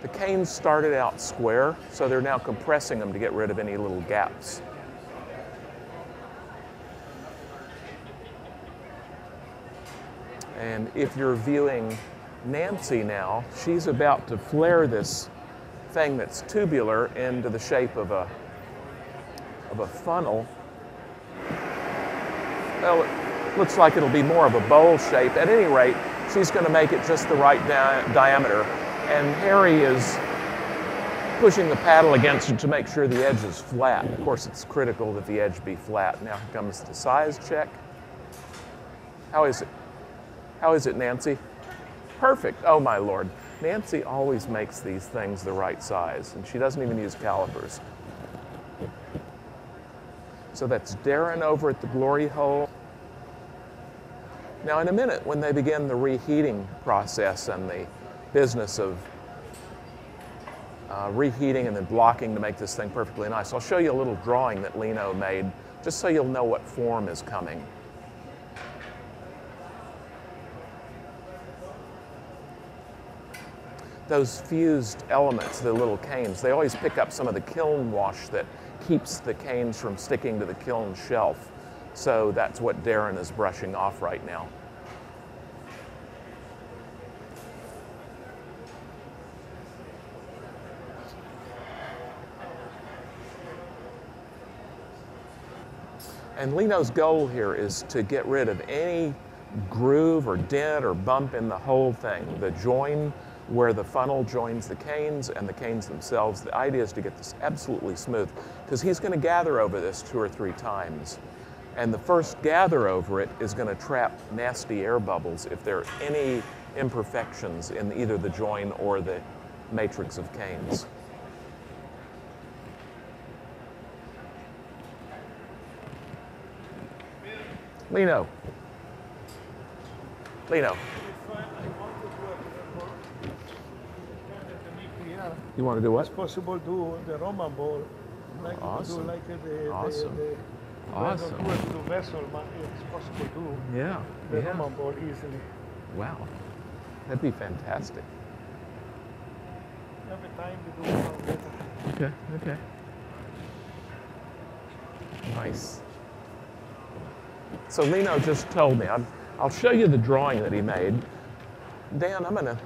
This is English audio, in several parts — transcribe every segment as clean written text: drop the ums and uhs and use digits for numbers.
The canes started out square, so they're now compressing them to get rid of any little gaps. And if you're viewing Nancy now, she's about to flare this thing that's tubular into the shape of a funnel. Well, it looks like it'll be more of a bowl shape. At any rate, she's going to make it just the right diameter. And Harry is pushing the paddle against it to make sure the edge is flat. Of course, it's critical that the edge be flat. Now comes the size check. How is it? How is it, Nancy? Perfect. Oh, my Lord. Nancy always makes these things the right size, and she doesn't even use calipers. So that's Darren over at the glory hole. Now, in a minute, when they begin the reheating process and the business of reheating and then blocking to make this thing perfectly nice, I'll show you a little drawing that Lino made, just so you'll know what form is coming. Those fused elements, the little canes, they always pick up some of the kiln wash that keeps the canes from sticking to the kiln shelf. So that's what Darren is brushing off right now. And Lino's goal here is to get rid of any groove or dent or bump in the whole thing. The join where the funnel joins the canes and the canes themselves. The idea is to get this absolutely smooth because he's going to gather over this 2 or 3 times. And the first gather over it is going to trap nasty air bubbles if there are any imperfections in either the join or the matrix of canes. Lino. Lino. You want to do what? It's possible to do the Roman ball. Like awesome. To do like the awesome. Awesome. The vessel, but it's possible to do the Roman ball easily. Wow. That'd be fantastic. Every time we do one better. Okay, okay. Nice. So Lino just told me, I'll show you the drawing that he made. Dan, I'm going to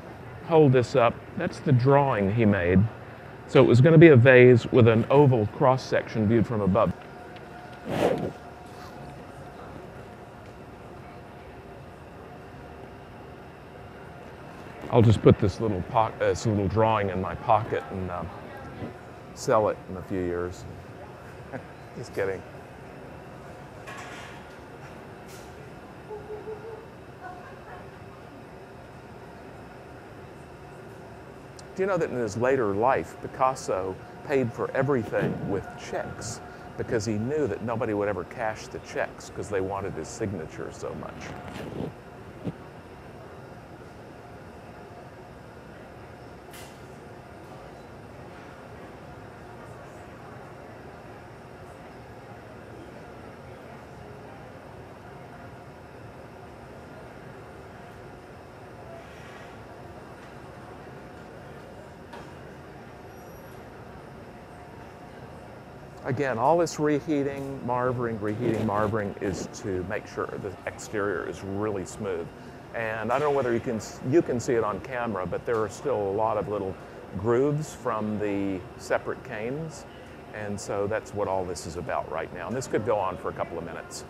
hold this up. That's the drawing he made. So it was going to be a vase with an oval cross-section viewed from above. I'll just put this little drawing in my pocket and sell it in a few years. Just kidding. Do you know that in his later life, Picasso paid for everything with checks because he knew that nobody would ever cash the checks because they wanted his signature so much. Again, all this reheating, marbling is to make sure the exterior is really smooth. And I don't know whether you can see it on camera, but there are still a lot of little grooves from the separate canes. And so that's what all this is about right now. And this could go on for a couple of minutes.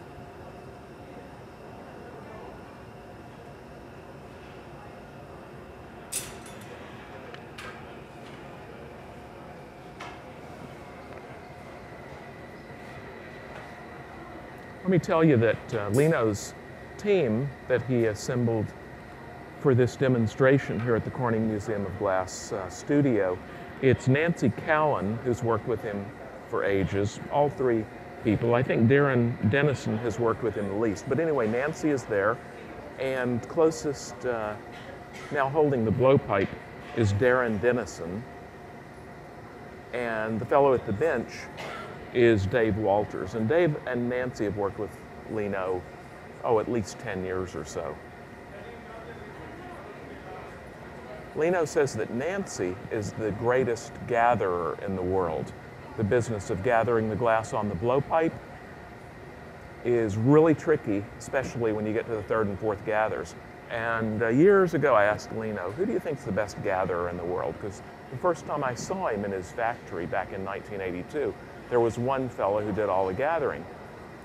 Let me tell you that Lino's team that he assembled for this demonstration here at the Corning Museum of Glass studio, it's Nancy Cowan, who's worked with him for ages, all 3 people. I think Darren Dennison has worked with him the least. But anyway, Nancy is there, and closest now holding the blowpipe is Darren Dennison, and the fellow at the bench is Dave Walters. And Dave and Nancy have worked with Lino, at least 10 years or so. Lino says that Nancy is the greatest gatherer in the world. The business of gathering the glass on the blowpipe is really tricky, especially when you get to the third and fourth gathers. And years ago, I asked Lino, who do you think's the best gatherer in the world? Because the first time I saw him in his factory back in 1982, there was one fellow who did all the gathering.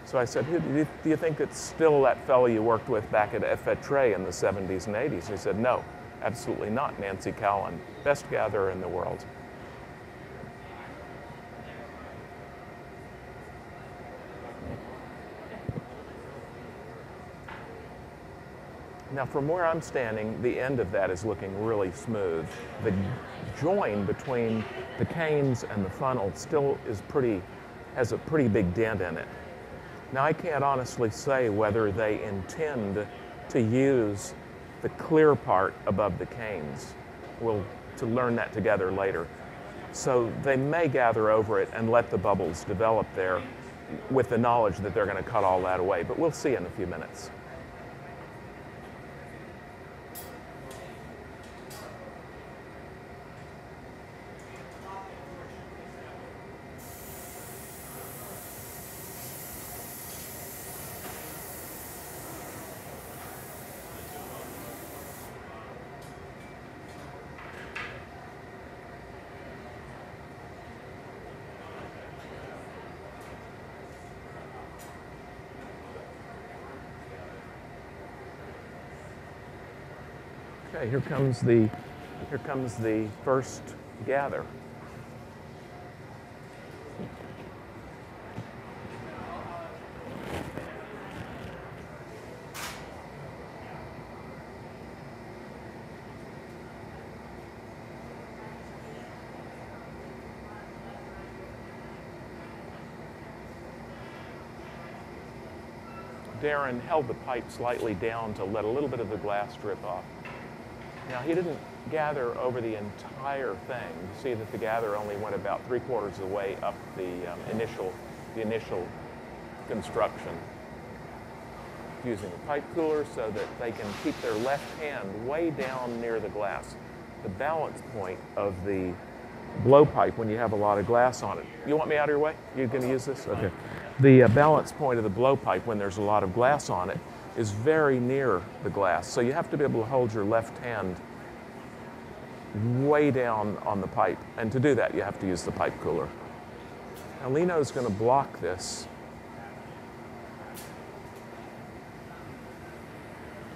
So I said, who do you think it's still that fellow you worked with back at Fetre in the 70s and 80s? He said, no, absolutely not, Nancy Cowan, best gatherer in the world. Now from where I'm standing, the end of that is looking really smooth. The join between the canes and the funnel still has a pretty big dent in it. Now I can't honestly say whether they intend to use the clear part above the canes. We'll to learn that together later. So they may gather over it and let the bubbles develop there with the knowledge that they're going to cut all that away, but we'll see in a few minutes. Okay, here comes the first gather. Darren held the pipe slightly down to let a little bit of the glass drip off. Now he didn't gather over the entire thing. You see that the gather only went about 3/4 of the way up the initial construction. Using a pipe cooler so that they can keep their left hand way down near the glass. The balance point of the blowpipe when you have a lot of glass on it. You want me out of your way? You going to use this? Okay. The balance point of the blowpipe when there's a lot of glass on it is very near the glass. So you have to be able to hold your left hand way down on the pipe. And to do that, you have to use the pipe cooler. Now Lino's going to block this.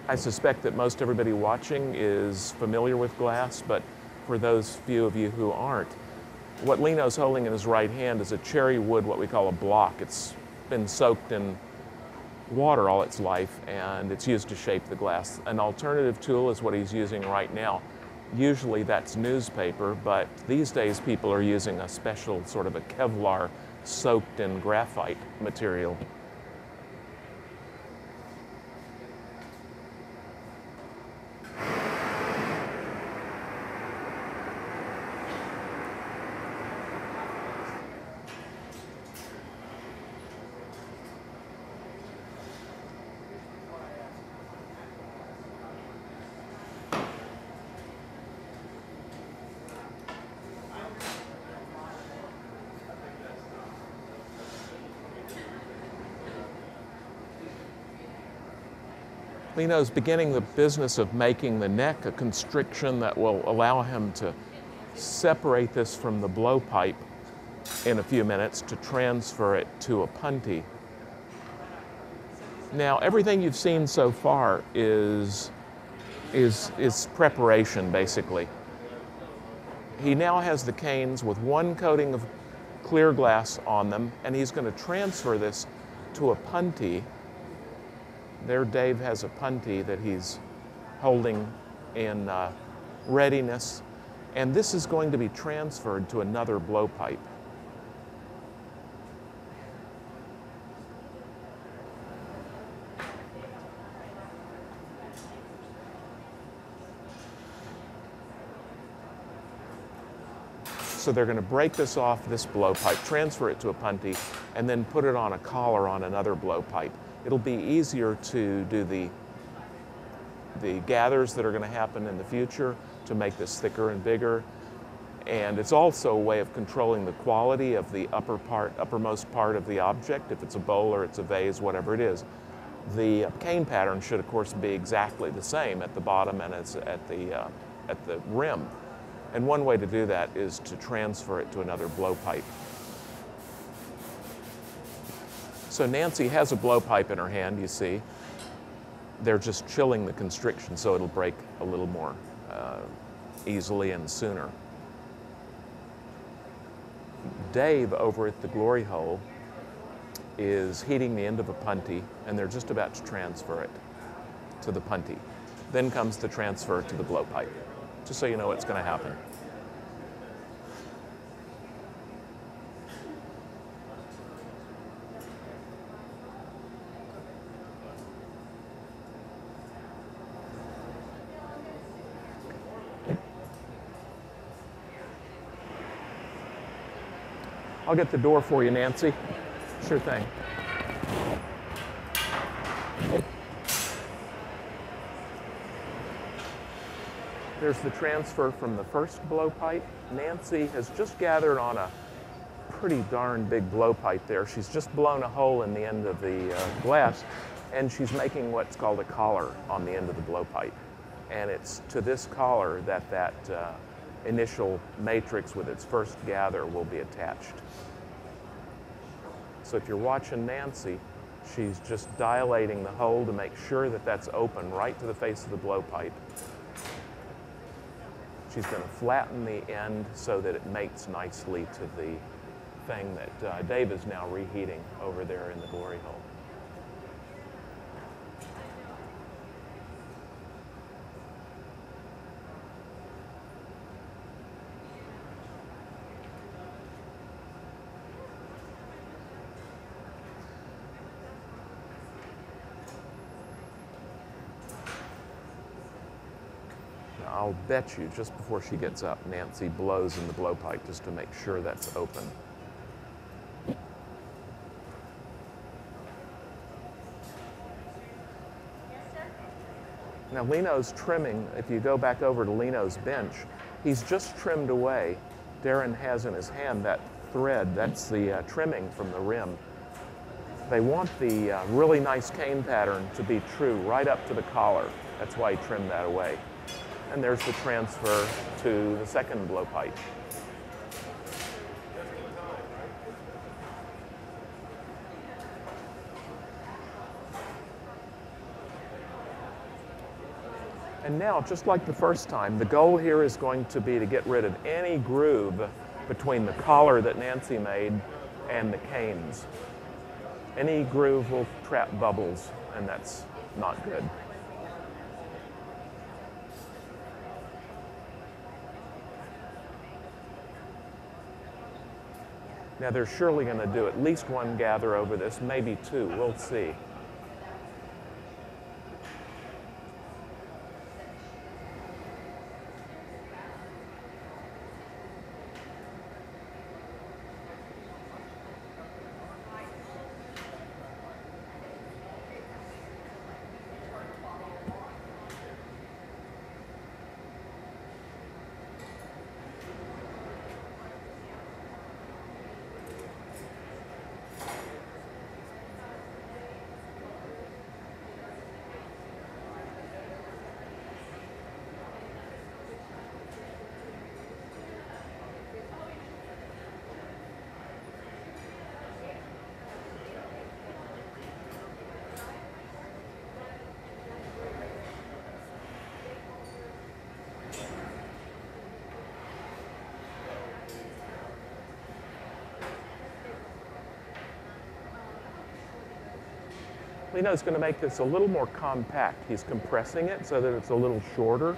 I suspect that most everybody watching is familiar with glass, but for those few of you who aren't, what Lino's holding in his right hand is a cherry wood, what we call a block. It's been soaked in water all its life, and it's used to shape the glass. An alternative tool is what he's using right now. Usually that's newspaper, but these days people are using a special sort of a Kevlar soaked in graphite material. Lino's beginning the business of making the neck a constriction that will allow him to separate this from the blowpipe in a few minutes to transfer it to a punty. Now, everything you've seen so far is preparation, basically. He now has the canes with one coating of clear glass on them, and he's going to transfer this to a punty. There Dave has a punty that he's holding in readiness, and this is going to be transferred to another blowpipe. So they're going to break this off this blowpipe, transfer it to a punty, and then put it on a collar on another blowpipe. It'll be easier to do the gathers that are going to happen in the future to make this thicker and bigger. And it's also a way of controlling the quality of the uppermost part of the object, if it's a bowl or it's a vase, whatever it is. The cane pattern should, of course, be exactly the same at the bottom and at the rim. And one way to do that is to transfer it to another blowpipe. So Nancy has a blowpipe in her hand, you see. They're just chilling the constriction so it'll break a little more easily and sooner. Dave over at the glory hole is heating the end of a punty, and they're just about to transfer it to the punty. Then comes the transfer to the blowpipe, just so you know what's going to happen. I'll get the door for you, Nancy. Sure thing. There's the transfer from the first blowpipe. Nancy has just gathered on a pretty darn big blowpipe there. She's just blown a hole in the end of the glass, and she's making what's called a collar on the end of the blowpipe. And it's to this collar that initial matrix with its first gather will be attached. So if you're watching Nancy, she's just dilating the hole to make sure that that's open right to the face of the blowpipe. She's going to flatten the end so that it mates nicely to the thing that Dave is now reheating over there in the glory hole. I'll bet you just before she gets up, Nancy blows in the blowpipe just to make sure that's open. Now Lino's trimming, if you go back over to Lino's bench, he's just trimmed away. Darren has in his hand that thread, that's the trimming from the rim. They want the really nice cane pattern to be true right up to the collar. That's why he trimmed that away. And there's the transfer to the second blowpipe. And now, just like the first time, the goal here is going to be to get rid of any groove between the collar that Nancy made and the canes. Any groove will trap bubbles, and that's not good. Now they're surely going to do at least one gather over this, maybe two, we'll see. Lino's going to make this a little more compact. He's compressing it so that it's a little shorter.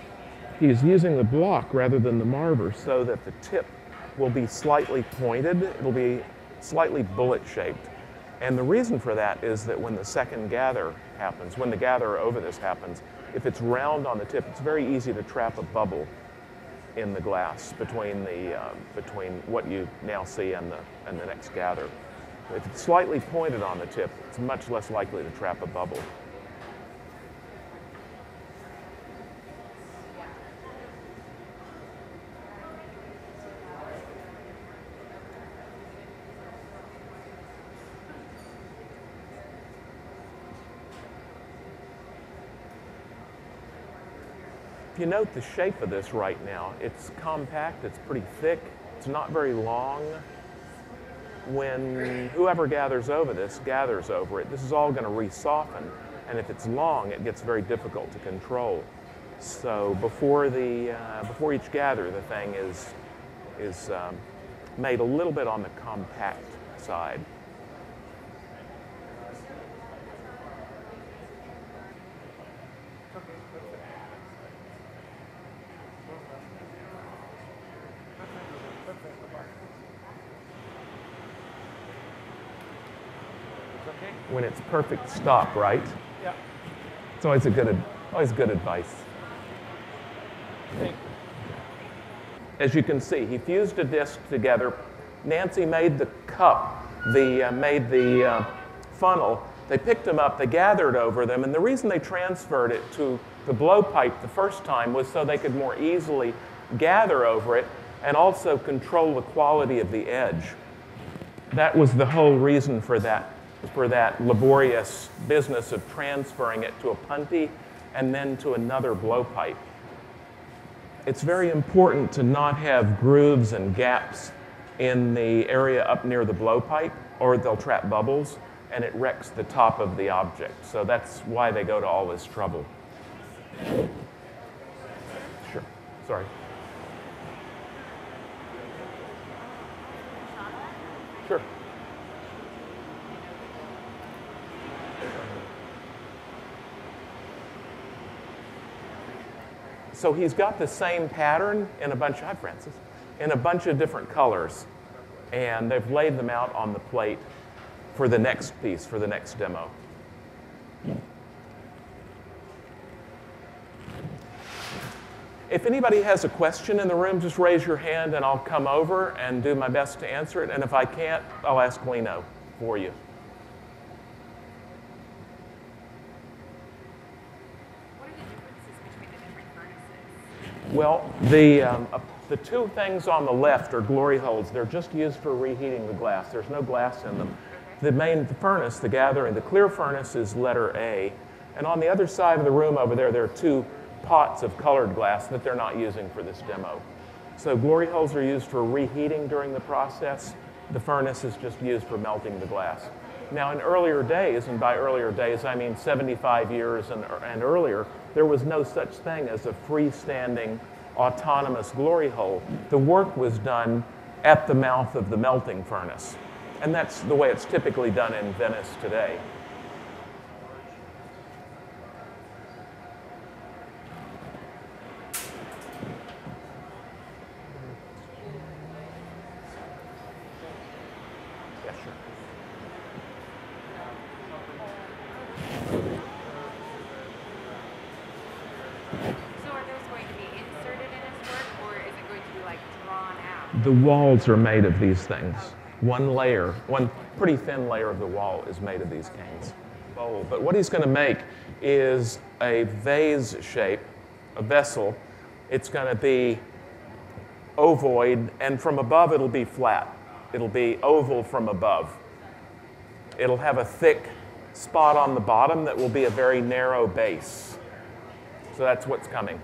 He's using the block rather than the marver so that the tip will be slightly pointed. It'll be slightly bullet-shaped. And the reason for that is that when the second gather happens, when the gather over this happens, if it's round on the tip, it's very easy to trap a bubble in the glass between what you now see and the next gather. If it's slightly pointed on the tip, it's much less likely to trap a bubble. If you note the shape of this right now, it's compact, it's pretty thick, it's not very long. When whoever gathers over this gathers over it, this is all going to re-soften, and if it's long, it gets very difficult to control. So before each gather, the thing is made a little bit on the compact side. When it's perfect stop, right? Yeah. It's always good advice. As you can see, he fused a disc together. Nancy made the cup, made the funnel. They picked them up, they gathered over them, and the reason they transferred it to the blowpipe the first time was so they could more easily gather over it and also control the quality of the edge. That was the whole reason for that laborious business of transferring it to a punty and then to another blowpipe. It's very important to not have grooves and gaps in the area up near the blowpipe, or they'll trap bubbles and it wrecks the top of the object. So that's why they go to all this trouble. Sure, sorry. Sure. So he's got the same pattern in a bunch of different colors, and they've laid them out on the plate for the next piece, for the next demo. If anybody has a question in the room, just raise your hand and I'll come over and do my best to answer it, and if I can't, I'll ask Lino for you. Well, the two things on the left are glory holes. They're just used for reheating the glass. There's no glass in them. The main furnace, the gathering, the clear furnace is letter A. And on the other side of the room over there, there are two pots of colored glass that they're not using for this demo. So glory holes are used for reheating during the process. The furnace is just used for melting the glass. Now, in earlier days, and by earlier days I mean 75 years and earlier, there was no such thing as a freestanding autonomous glory hole. The work was done at the mouth of the melting furnace. And that's the way it's typically done in Venice today. Yeah, sure. The walls are made of these things. One pretty thin layer of the wall is made of these canes. But what he's going to make is a vase shape, a vessel. It's going to be ovoid, and from above it'll be flat. It'll be oval from above. It'll have a thick spot on the bottom that will be a very narrow base. So that's what's coming.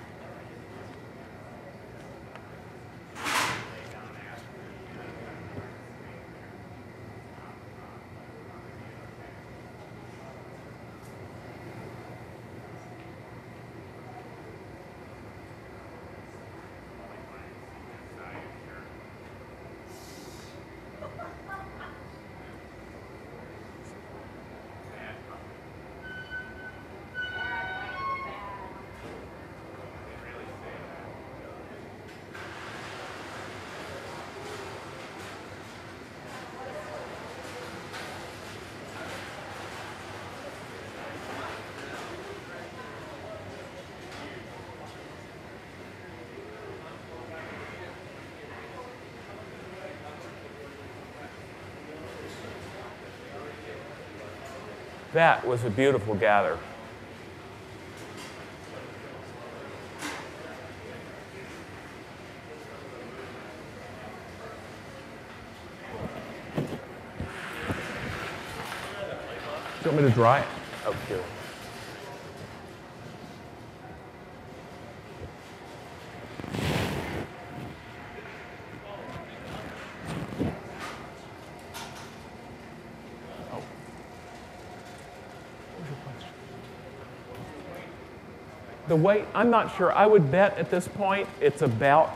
That was a beautiful gather. Do you want me to dry it? Oh, here. The weight, I'm not sure. I would bet at this point it's about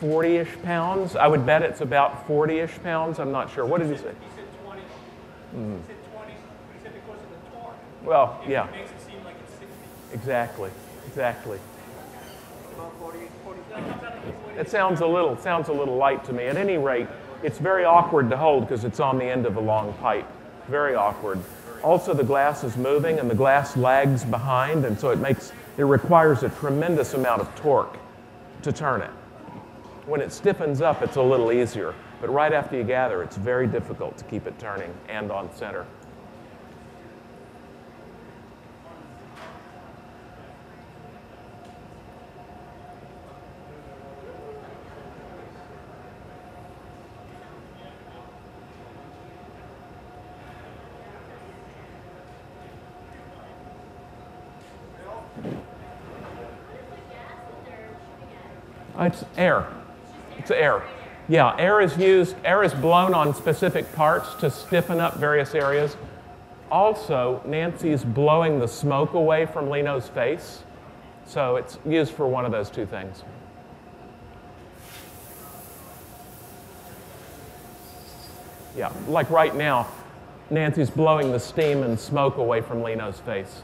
40-ish pounds. I would bet it's about 40-ish pounds. I'm not sure. What did you say? He said 20. He said 20, but he said because of the torque. Well, yeah. It makes it seem like it's 60. Exactly. Exactly. About 40, 40. It sounds a little light to me. At any rate, it's very awkward to hold because it's on the end of a long pipe. Very awkward. Also, the glass is moving and the glass lags behind, and so it requires a tremendous amount of torque to turn it. When it stiffens up, it's a little easier, but right after you gather, it's very difficult to keep it turning and on center. It's air. It's air. Yeah, air is used, air is blown on specific parts to stiffen up various areas. Also, Nancy's blowing the smoke away from Lino's face. So it's used for one of those two things. Yeah, like right now, Nancy's blowing the steam and smoke away from Lino's face.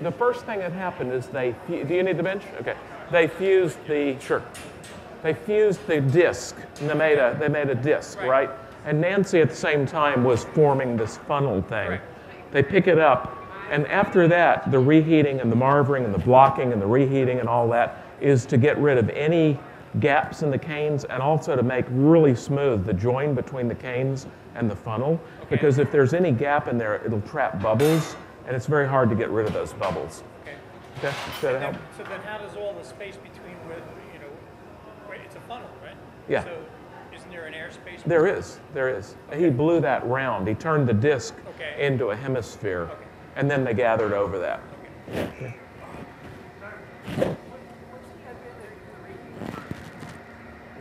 The first thing that happened is do you need the bench? Okay. They fused the disc, and they made a disc, right? And Nancy at the same time was forming this funnel thing. Right. They pick it up, and after that, the reheating and the marvering and the blocking and the reheating and all that is to get rid of any gaps in the canes and also to make really smooth the join between the canes and the funnel. Okay. Because if there's any gap in there, it'll trap bubbles. And it's very hard to get rid of those bubbles. Okay. Okay. So then how does all the space between where it's a funnel, right? Yeah. So isn't there an airspace? There is. Okay. He blew that round. He turned the disc into a hemisphere, and then they gathered over that. Okay.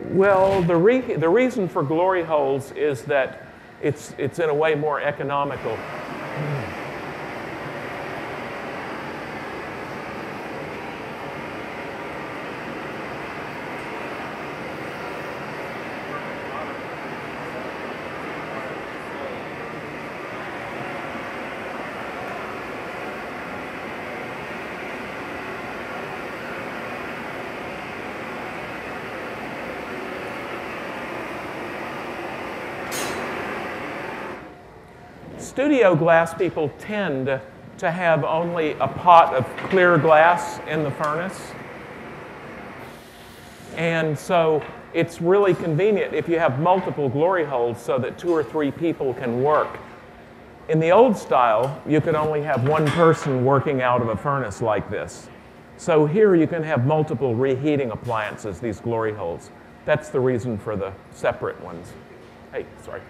Well, the reason for glory holes is that it's in a way more economical. Studio glass people tend to have only a pot of clear glass in the furnace. And so it's really convenient if you have multiple glory holes so that 2 or 3 people can work. In the old style, you could only have one person working out of a furnace like this. So here you can have multiple reheating appliances, these glory holes. That's the reason for the separate ones. Hey, sorry.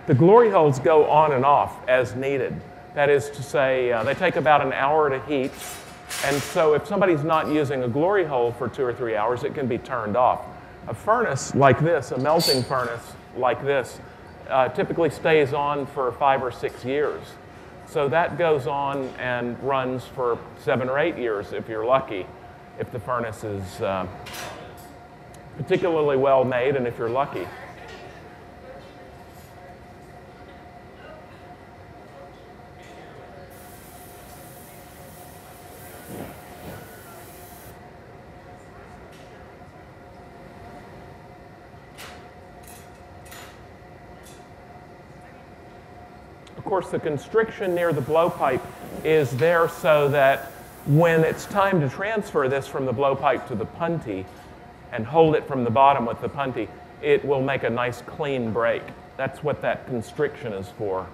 The glory holes go on and off as needed. That is to say, they take about an hour to heat. And so if somebody's not using a glory hole for 2 or 3 hours, it can be turned off. A furnace like this, a melting furnace like this, typically stays on for 5 or 6 years. So that goes on and runs for 7 or 8 years if you're lucky, if the furnace is particularly well made and if you're lucky. course, the constriction near the blowpipe is there so that when it's time to transfer this from the blowpipe to the punty and hold it from the bottom with the punty, it will make a nice clean break. That's what that constriction is for.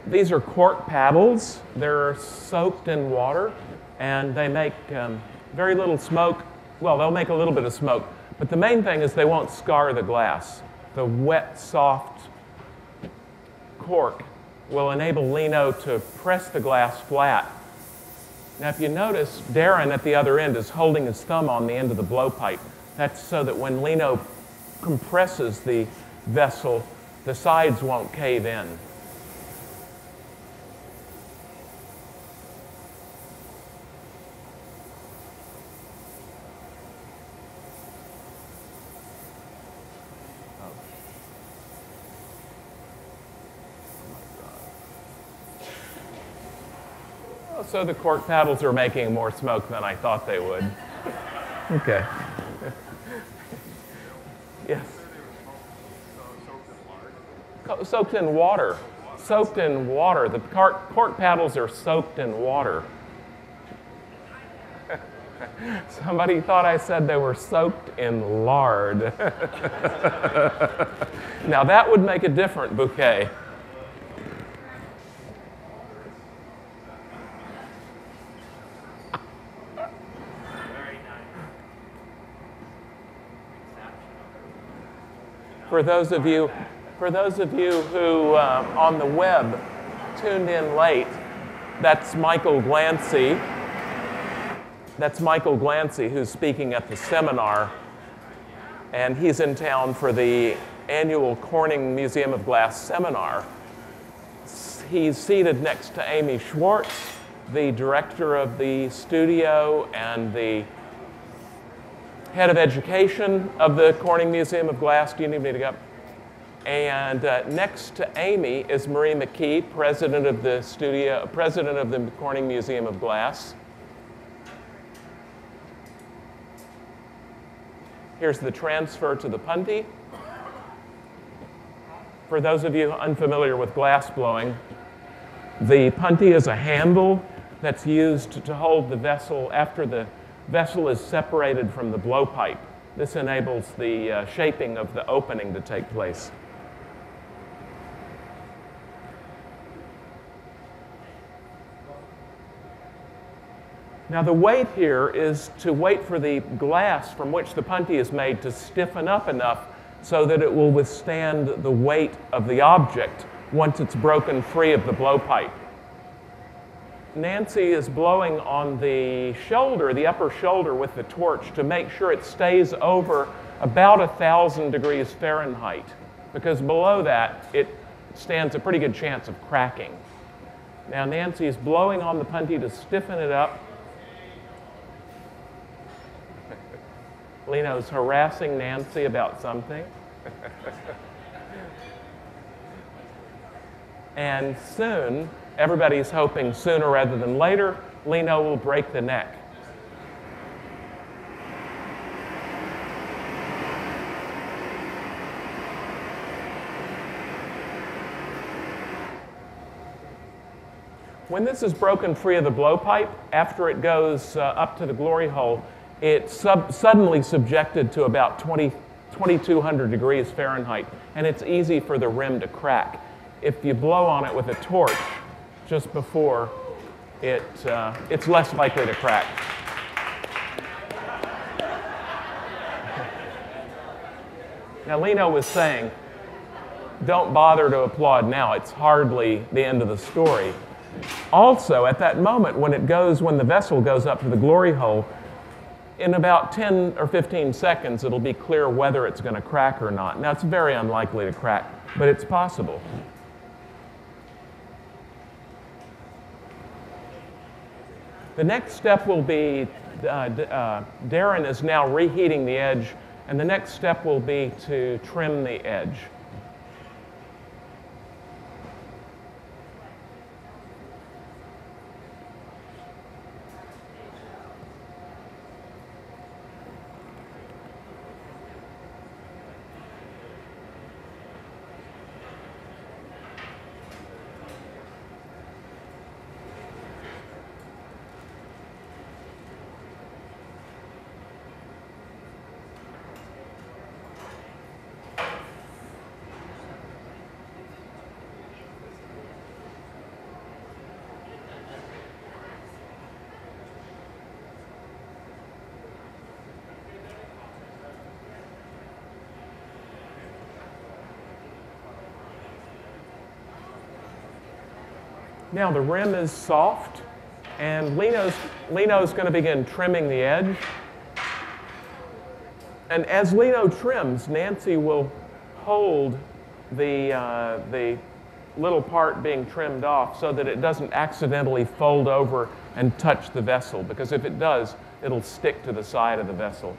These are cork paddles. They're soaked in water, and they make very little smoke. Well, they'll make a little bit of smoke, but the main thing is they won't scar the glass. The wet, soft cork will enable Lino to press the glass flat. Now, if you notice, Darren at the other end is holding his thumb on the end of the blowpipe. That's so that when Lino compresses the vessel, the sides won't cave in. So the cork paddles are making more smoke than I thought they would. Okay. Yes. Soaked in water. Soaked in water. The cork paddles are soaked in water. Somebody thought I said they were soaked in lard. Now that would make a different bouquet. For those of you who on the web tuned in late, that's Michael Glancy. That's Michael Glancy who's speaking at the seminar, and he's in town for the annual Corning Museum of Glass seminar. He's seated next to Amy Schwartz, the director of the studio and the head of education of the Corning Museum of Glass. Do you need me to go up? And next to Amy is Marie McKee, president of the studio, president of the Corning Museum of Glass. Here's the transfer to the punty. For those of you unfamiliar with glass blowing, the punty is a handle that's used to hold the vessel after the vessel is separated from the blowpipe. This enables the shaping of the opening to take place. Now the wait here is to wait for the glass from which the punty is made to stiffen up enough so that it will withstand the weight of the object once it's broken free of the blowpipe. Nancy is blowing on the shoulder, the upper shoulder, with the torch to make sure it stays over about 1,000 degrees Fahrenheit, because below that it stands a pretty good chance of cracking. Now Nancy is blowing on the punty to stiffen it up. Lino's harassing Nancy about something. And soon, everybody's hoping sooner rather than later, Lino will break the neck. When this is broken free of the blowpipe, after it goes up to the glory hole, it's suddenly subjected to about 2,200 degrees Fahrenheit, and it's easy for the rim to crack. If you blow on it with a torch just before, it's less likely to crack. Now, Lino was saying, don't bother to applaud now. It's hardly the end of the story. Also, at that moment, when the vessel goes up to the glory hole, in about 10 or 15 seconds, it'll be clear whether it's going to crack or not. Now, it's very unlikely to crack, but it's possible. The next step will be, Darren is now reheating the edge, and the next step will be to trim the edge. Now the rim is soft, and Lino's going to begin trimming the edge. And as Lino trims, Nancy will hold the little part being trimmed off so that it doesn't accidentally fold over and touch the vessel, because if it does, it'll stick to the side of the vessel.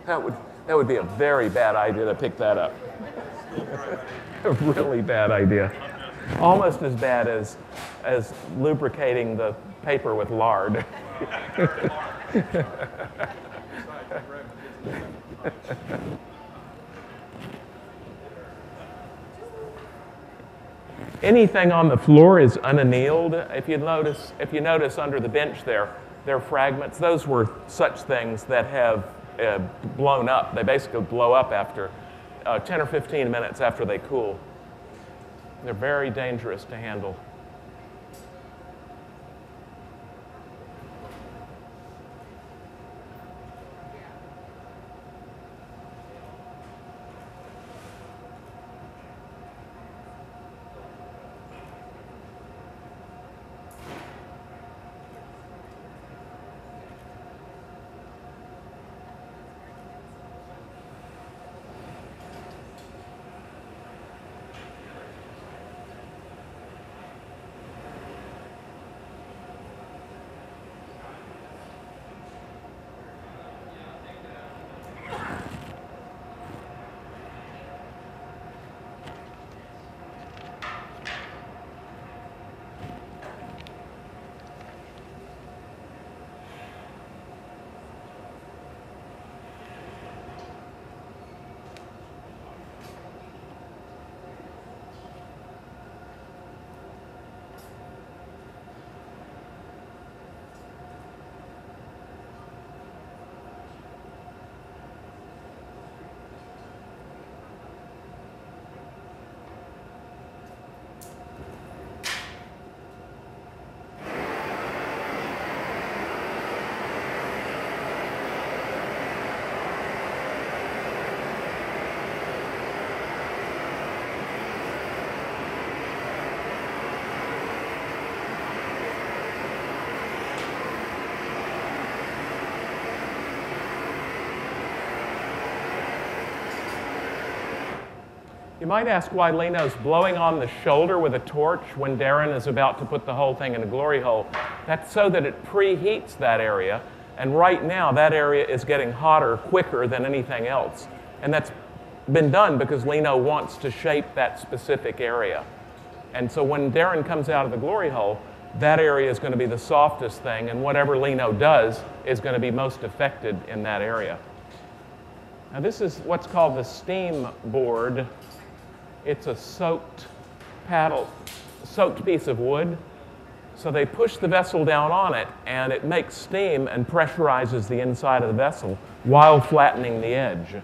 That would be a very bad idea to pick that up. A really bad idea. Almost as bad as lubricating the paper with lard. Anything on the floor is unannealed. If you notice under the bench there are fragments. Those were such things that have blown up. They basically blow up after 10 or 15 minutes after they cool. They're very dangerous to handle. You might ask why Lino's blowing on the shoulder with a torch when Darren is about to put the whole thing in a glory hole. That's so that it preheats that area, and right now that area is getting hotter quicker than anything else. And that's been done because Lino wants to shape that specific area. And so when Darren comes out of the glory hole, that area is going to be the softest thing, and whatever Lino does is going to be most affected in that area. Now this is what's called the steam board. It's a soaked piece of wood. So they push the vessel down on it, and it makes steam and pressurizes the inside of the vessel while flattening the edge.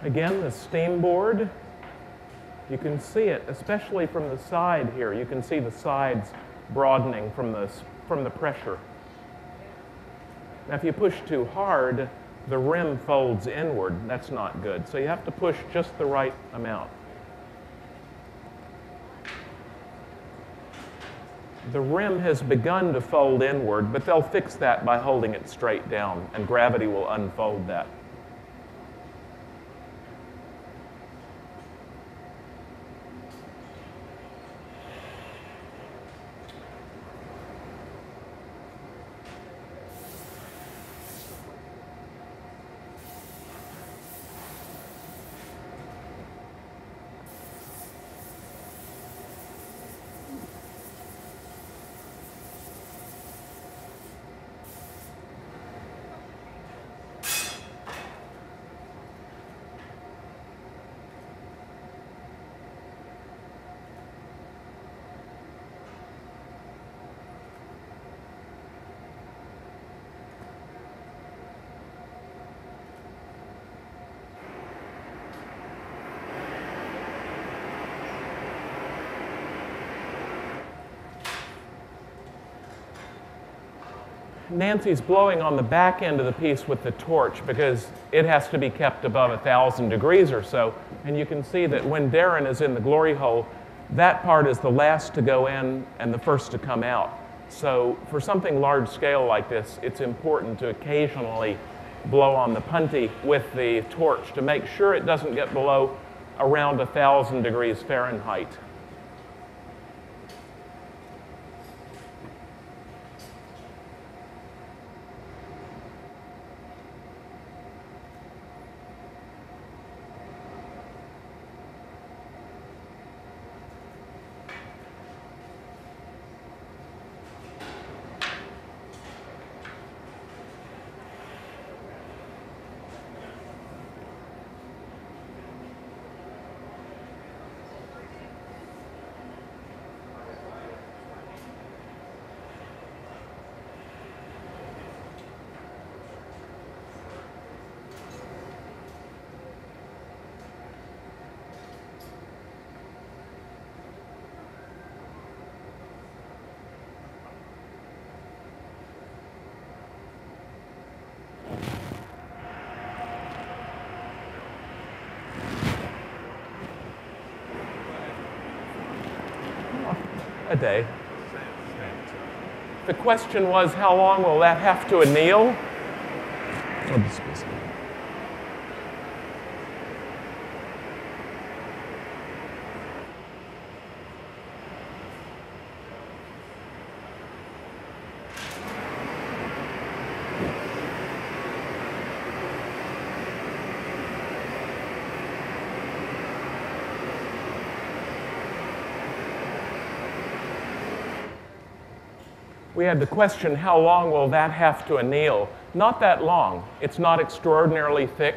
Again, the steam board, you can see it, especially from the side here. You can see the sides broadening from the pressure. Now, if you push too hard, the rim folds inward. That's not good. So you have to push just the right amount. The rim has begun to fold inward, but they'll fix that by holding it straight down, and gravity will unfold that. Nancy's blowing on the back end of the piece with the torch because it has to be kept above 1,000 degrees or so. And you can see that when Darren is in the glory hole, that part is the last to go in and the first to come out. So for something large scale like this, it's important to occasionally blow on the punty with the torch to make sure it doesn't get below around 1,000 degrees Fahrenheit. A day. The question was, how long will that have to anneal? We had the question, how long will that have to anneal? Not that long. It's not extraordinarily thick.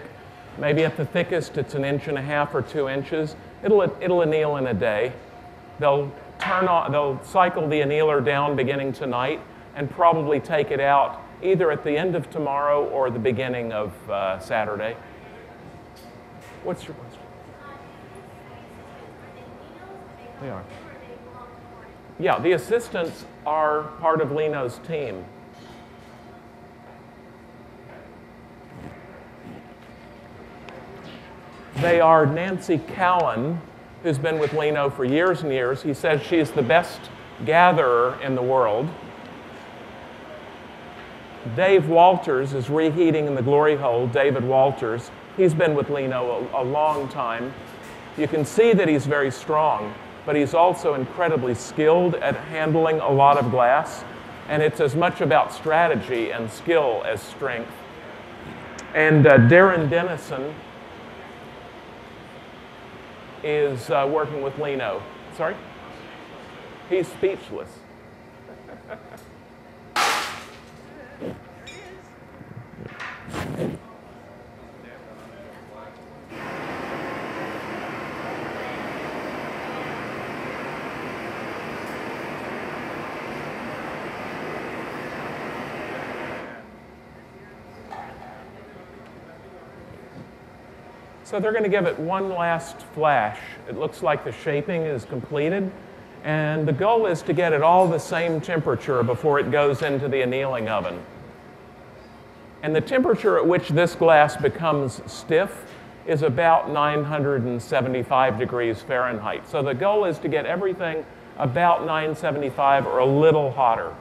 Maybe at the thickest, it's 1.5 inches or 2 inches. It'll anneal in a day. They'll cycle the annealer down beginning tonight and probably take it out either at the end of tomorrow or the beginning of Saturday. What's your question? They are. Yeah, the assistants are part of Lino's team. They are Nancy Callan, who's been with Lino for years and years. He says she's the best gatherer in the world. Dave Walters is reheating in the glory hole, David Walters. He's been with Lino a long time. You can see that he's very strong, but he's also incredibly skilled at handling a lot of glass. And it's as much about strategy and skill as strength. And Darren Dennison is working with Lino. Sorry? He's speechless. So they're going to give it one last flash. It looks like the shaping is completed. And the goal is to get it all the same temperature before it goes into the annealing oven. And the temperature at which this glass becomes stiff is about 975 degrees Fahrenheit. So the goal is to get everything about 975 or a little hotter.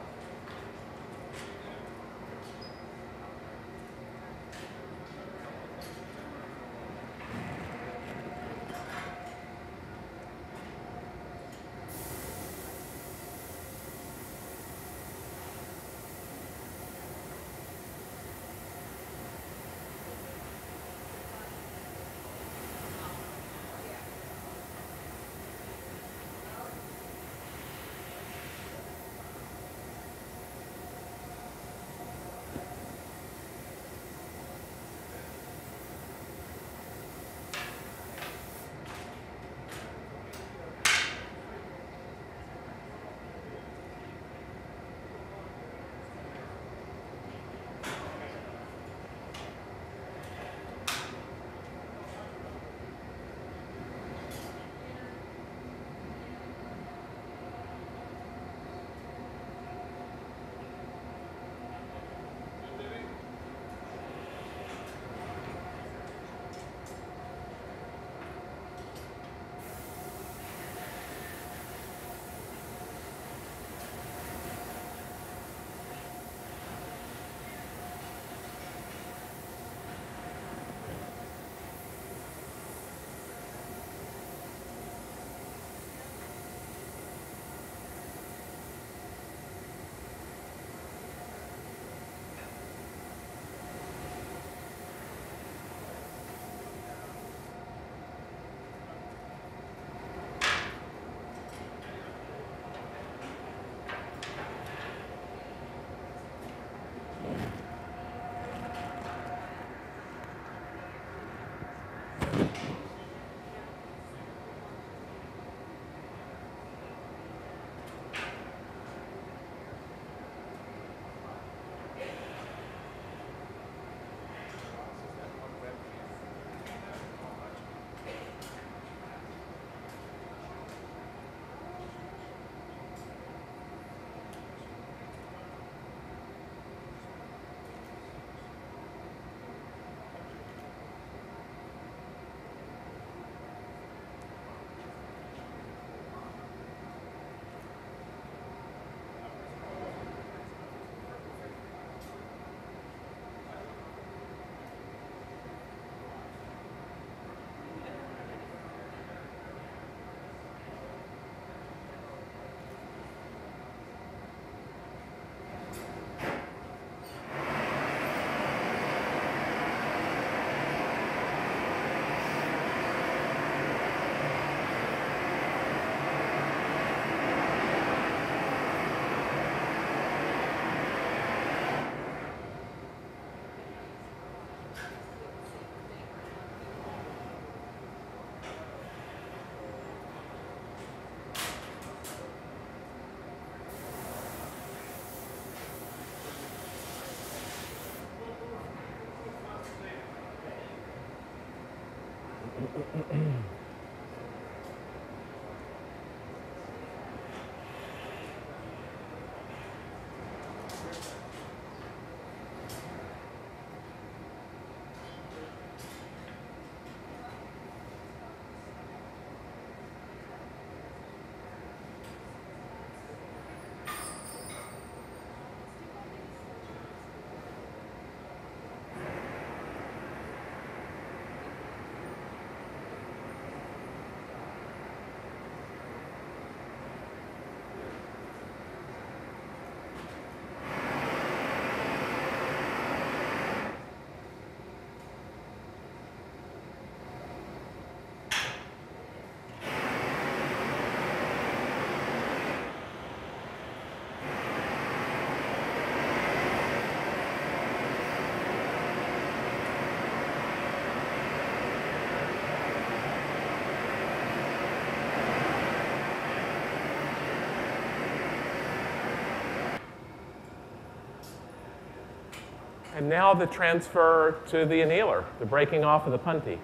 And now the transfer to the annealer, the breaking off of the punty.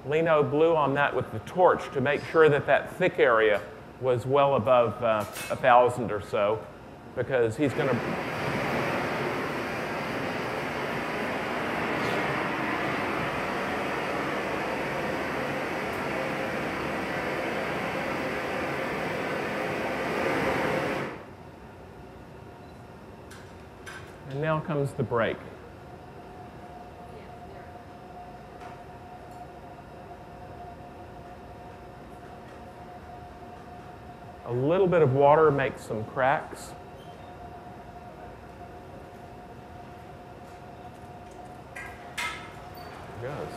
Lino blew on that with the torch to make sure that that thick area was well above 1,000 or so, because he's going to... And now comes the break. A little bit of water makes some cracks. There it goes.